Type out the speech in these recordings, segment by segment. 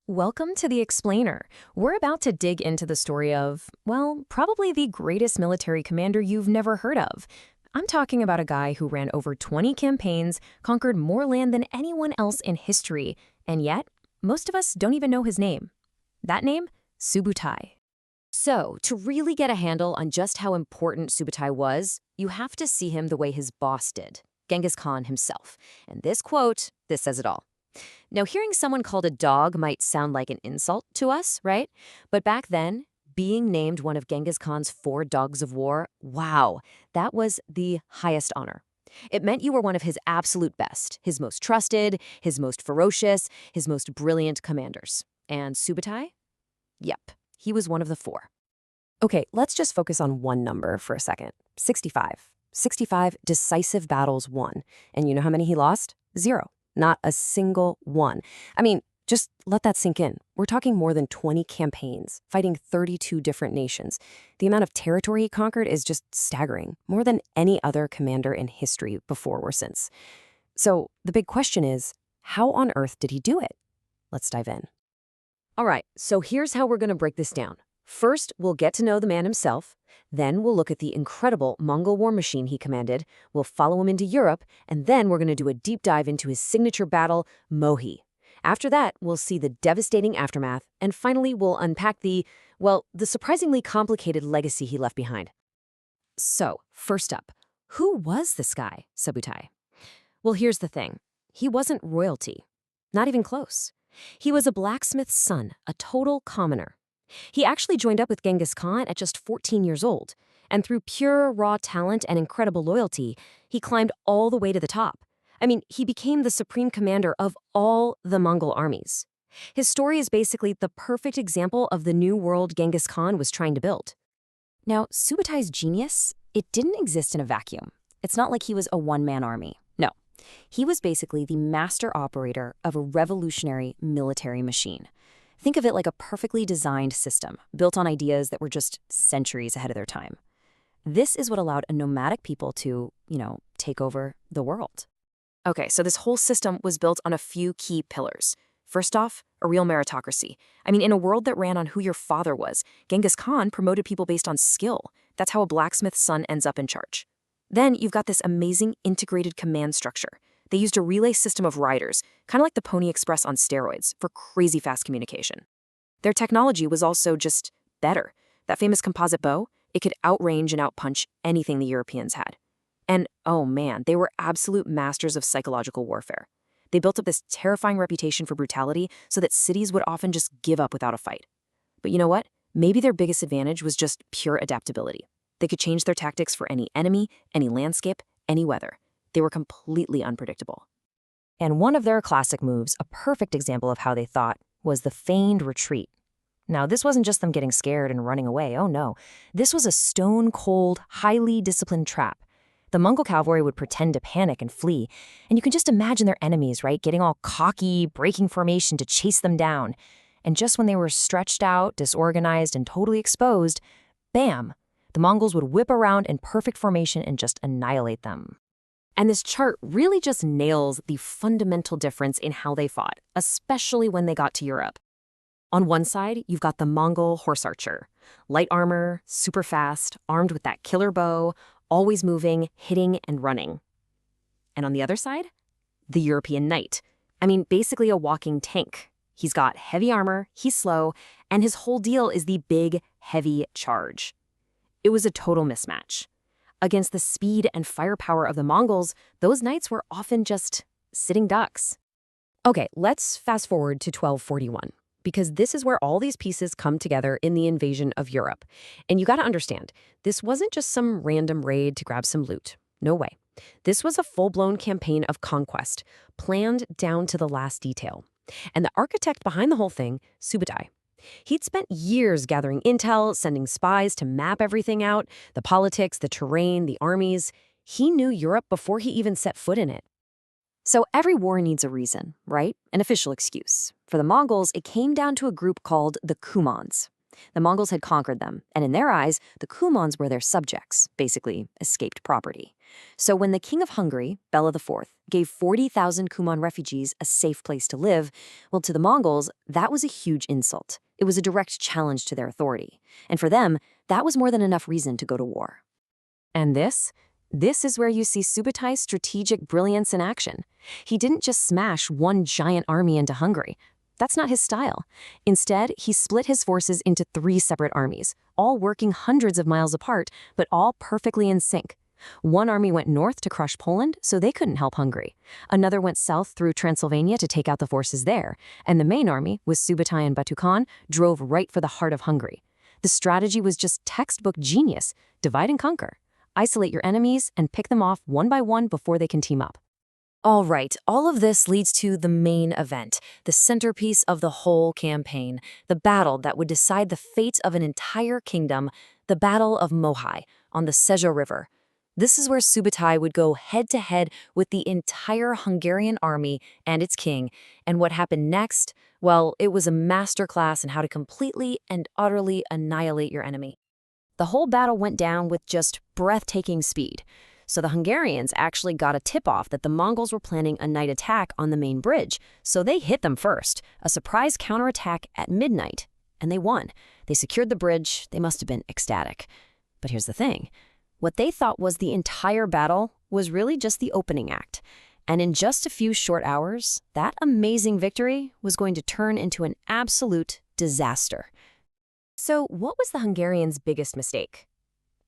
Welcome to The Explainer. We're about to dig into the story of, well, probably the greatest military commander you've never heard of. I'm talking about a guy who ran over 20 campaigns, conquered more land than anyone else in history, and yet, most of us don't even know his name. That name? Subutai. So, to really get a handle on just how important Subutai was, you have to see him the way his boss did, Genghis Khan himself. And this quote, this says it all. Now, hearing someone called a dog might sound like an insult to us, right? But back then, being named one of Genghis Khan's 4 dogs of war, wow, that was the highest honor. It meant you were one of his absolute best, his most trusted, his most ferocious, his most brilliant commanders. And Subutai? Yep, he was one of the 4. Okay, let's just focus on one number for a second. 65. 65 decisive battles won. And you know how many he lost? 0. Not a single one. I mean, just let that sink in. We're talking more than 20 campaigns, fighting 32 different nations. The amount of territory he conquered is just staggering, more than any other commander in history before or since. So the big question is, how on earth did he do it? Let's dive in. All right, so here's how we're going to break this down. First, we'll get to know the man himself. Then we'll look at the incredible Mongol war machine he commanded. We'll follow him into Europe, and then we're going to do a deep dive into his signature battle, Mohi. After that, we'll see the devastating aftermath, and finally we'll unpack the surprisingly complicated legacy he left behind. So, first up, who was this guy, Subutai? Well, here's the thing. He wasn't royalty. Not even close. He was a blacksmith's son, a total commoner. He actually joined up with Genghis Khan at just 14 years old, and through pure, raw talent and incredible loyalty, he climbed all the way to the top. I mean, he became the supreme commander of all the Mongol armies. His story is basically the perfect example of the new world Genghis Khan was trying to build. Now, Subutai's genius, it didn't exist in a vacuum. It's not like he was a one-man army. No. He was basically the master operator of a revolutionary military machine. Think of it like a perfectly designed system, built on ideas that were just centuries ahead of their time. This is what allowed a nomadic people to, take over the world. Okay, so this whole system was built on a few key pillars. First off, a real meritocracy. I mean, in a world that ran on who your father was, Genghis Khan promoted people based on skill. That's how a blacksmith's son ends up in charge. Then you've got this amazing integrated command structure. They used a relay system of riders, kind of like the Pony Express on steroids, for crazy fast communication. Their technology was also just better. That famous composite bow, it could outrange and outpunch anything the Europeans had. And, oh man, they were absolute masters of psychological warfare. They built up this terrifying reputation for brutality so that cities would often just give up without a fight. But you know what? Maybe their biggest advantage was just pure adaptability. They could change their tactics for any enemy, any landscape, any weather. They were completely unpredictable. And one of their classic moves, a perfect example of how they thought, was the feigned retreat. Now, this wasn't just them getting scared and running away, oh no. This was a stone-cold, highly disciplined trap. The Mongol cavalry would pretend to panic and flee, and you can just imagine their enemies, right, getting all cocky, breaking formation to chase them down. And just when they were stretched out, disorganized, and totally exposed, bam, the Mongols would whip around in perfect formation and just annihilate them. And this chart really just nails the fundamental difference in how they fought, especially when they got to Europe. On one side, you've got the Mongol horse archer. Light armor, super fast, armed with that killer bow, always moving, hitting, and running. And on the other side, the European knight. I mean, basically a walking tank. He's got heavy armor, he's slow, and his whole deal is the big, heavy charge. It was a total mismatch. Against the speed and firepower of the Mongols, those knights were often just sitting ducks. Okay, let's fast forward to 1241, because this is where all these pieces come together in the invasion of Europe. And you gotta understand, this wasn't just some random raid to grab some loot. No way. This was a full-blown campaign of conquest, planned down to the last detail. And the architect behind the whole thing, Subutai, he'd spent years gathering intel, sending spies to map everything out, the politics, the terrain, the armies. He knew Europe before he even set foot in it. So every war needs a reason, right? An official excuse. For the Mongols, it came down to a group called the Kumans. The Mongols had conquered them, and in their eyes, the Kumans were their subjects, basically escaped property. So when the king of Hungary, Bela IV, gave 40,000 Kuman refugees a safe place to live, well, to the Mongols, that was a huge insult. It was a direct challenge to their authority. And for them, that was more than enough reason to go to war. And this is where you see Subutai's strategic brilliance in action. He didn't just smash one giant army into Hungary. That's not his style. Instead, he split his forces into 3 separate armies, all working hundreds of miles apart, but all perfectly in sync. One army went north to crush Poland, so they couldn't help Hungary. Another went south through Transylvania to take out the forces there. And the main army, with Subutai and Batu Khan, drove right for the heart of Hungary. The strategy was just textbook genius: divide and conquer. Isolate your enemies and pick them off one by one before they can team up. All right, all of this leads to the main event, the centerpiece of the whole campaign, the battle that would decide the fate of an entire kingdom, the Battle of Mohyj on the Seja River. This is where Subutai would go head-to-head with the entire Hungarian army and its king, and what happened next, well, it was a masterclass in how to completely and utterly annihilate your enemy. The whole battle went down with just breathtaking speed. So the Hungarians actually got a tip-off that the Mongols were planning a night attack on the main bridge, so they hit them first, a surprise counterattack at midnight, and they won. They secured the bridge. They must have been ecstatic. But here's the thing. What they thought was the entire battle was really just the opening act. And in just a few short hours, that amazing victory was going to turn into an absolute disaster. So what was the Hungarians' biggest mistake?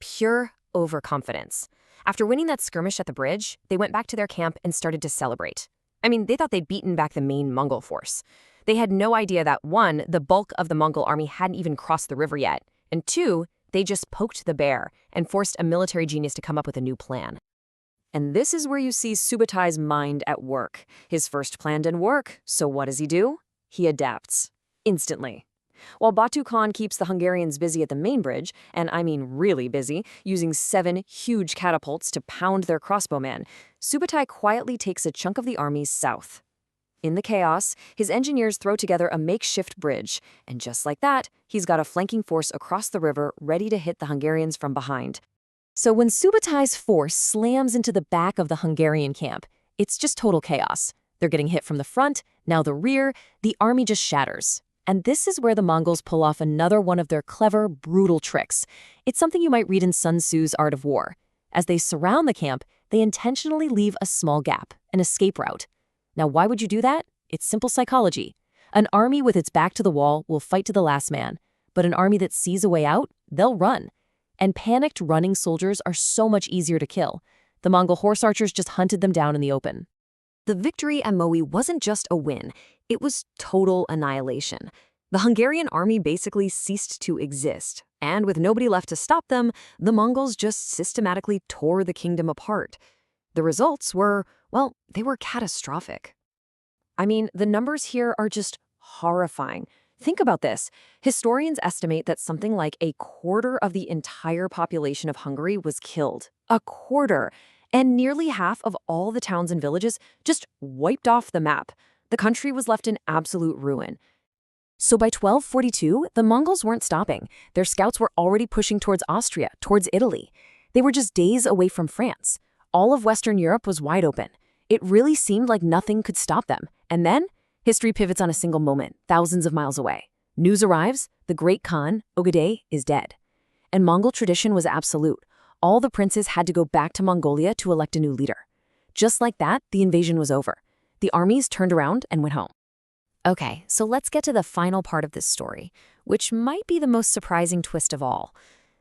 Pure overconfidence. After winning that skirmish at the bridge, they went back to their camp and started to celebrate. I mean, they thought they'd beaten back the main Mongol force. They had no idea that, 1, the bulk of the Mongol army hadn't even crossed the river yet, and 2, they just poked the bear and forced a military genius to come up with a new plan. And this is where you see Subutai's mind at work. His first plan didn't work, so what does he do? He adapts. Instantly. While Batu Khan keeps the Hungarians busy at the main bridge, and I mean really busy, using 7 huge catapults to pound their crossbowmen, Subutai quietly takes a chunk of the army south. In the chaos, his engineers throw together a makeshift bridge, and just like that, he's got a flanking force across the river ready to hit the Hungarians from behind. So when Subutai's force slams into the back of the Hungarian camp, it's just total chaos. They're getting hit from the front, now the rear, the army just shatters. And this is where the Mongols pull off another one of their clever, brutal tricks. It's something you might read in Sun Tzu's Art of War. As they surround the camp, they intentionally leave a small gap, an escape route. Now, why would you do that? It's simple psychology. An army with its back to the wall will fight to the last man, but an army that sees a way out, they'll run. And panicked running soldiers are so much easier to kill. The Mongol horse archers just hunted them down in the open. The victory at Mohyj wasn't just a win, it was total annihilation. The Hungarian army basically ceased to exist, and with nobody left to stop them, the Mongols just systematically tore the kingdom apart. The results were, well, they were catastrophic. I mean, the numbers here are just horrifying. Think about this. Historians estimate that something like a quarter of the entire population of Hungary was killed. A quarter! And nearly half of all the towns and villages just wiped off the map. The country was left in absolute ruin. So by 1242, the Mongols weren't stopping. Their scouts were already pushing towards Austria, towards Italy. They were just days away from France. All of Western Europe was wide open. It really seemed like nothing could stop them. And then, history pivots on a single moment, thousands of miles away. News arrives, the great Khan, Ogedei, is dead. And Mongol tradition was absolute. All the princes had to go back to Mongolia to elect a new leader. Just like that, the invasion was over. The armies turned around and went home. Okay, so let's get to the final part of this story, which might be the most surprising twist of all.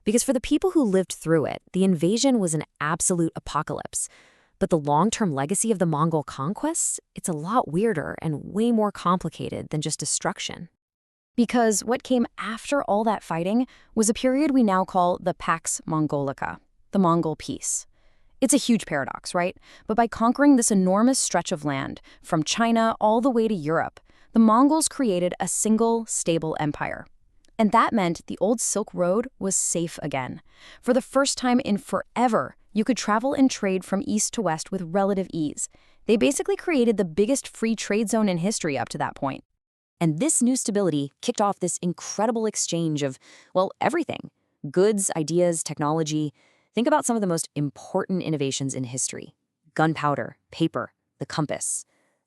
Because for the people who lived through it, the invasion was an absolute apocalypse. But the long-term legacy of the Mongol conquests, it's a lot weirder and way more complicated than just destruction. Because what came after all that fighting was a period we now call the Pax Mongolica, the Mongol Peace. It's a huge paradox, right? But by conquering this enormous stretch of land, from China all the way to Europe, the Mongols created a single, stable empire. And that meant the old Silk Road was safe again. For the first time in forever, you could travel and trade from east to west with relative ease. They basically created the biggest free trade zone in history up to that point. And this new stability kicked off this incredible exchange of, well, everything: goods, ideas, technology. Think about some of the most important innovations in history: gunpowder, paper, the compass.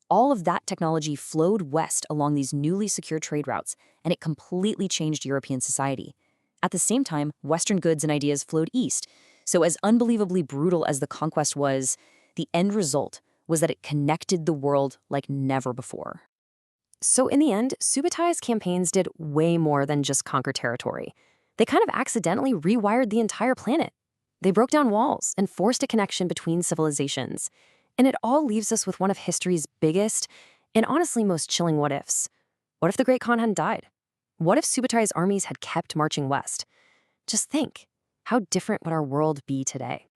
All of that technology flowed west along these newly secure trade routes, and it completely changed European society. At the same time, Western goods and ideas flowed east. So, as unbelievably brutal as the conquest was, the end result was that it connected the world like never before. So in the end, Subutai's campaigns did way more than just conquer territory. They kind of accidentally rewired the entire planet. They broke down walls and forced a connection between civilizations. And it all leaves us with one of history's biggest and honestly most chilling what-ifs. What if the Great Khan hadn't died? What if Subutai's armies had kept marching west? Just think, how different would our world be today?